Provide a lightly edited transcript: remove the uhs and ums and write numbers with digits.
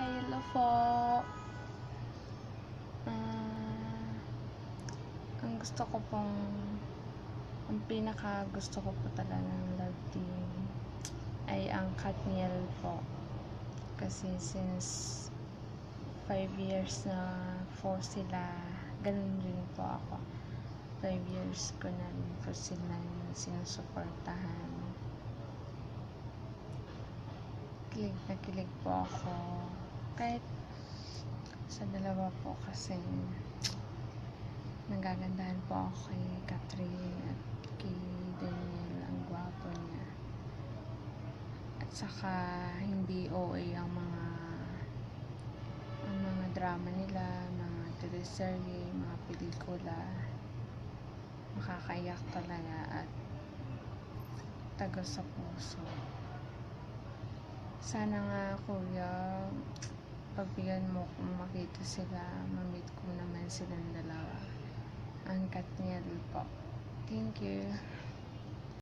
Hello po. Ang gusto ko pong ang pinaka gusto ko po talaga ng love team ay ang Katniel po. Kasi since 5 years na po sila, ganun rin po ako. 5 years ko na rin po sila sinusuportahan. Kilig na kilig po ako. Kahit sa dalawa po kasi nagagandahan po ako kay Catherine at kay Daniel. Ang gwapo niya. At saka hindi OA ang mga drama nila, mga teleserye, mga pelikula. Makakaiyak talaga at tago sa puso. Sana nga kuya, pagbigyan mo kung makita sila, mamit ko naman silang dalawa. Ang Katniel po. Thank you.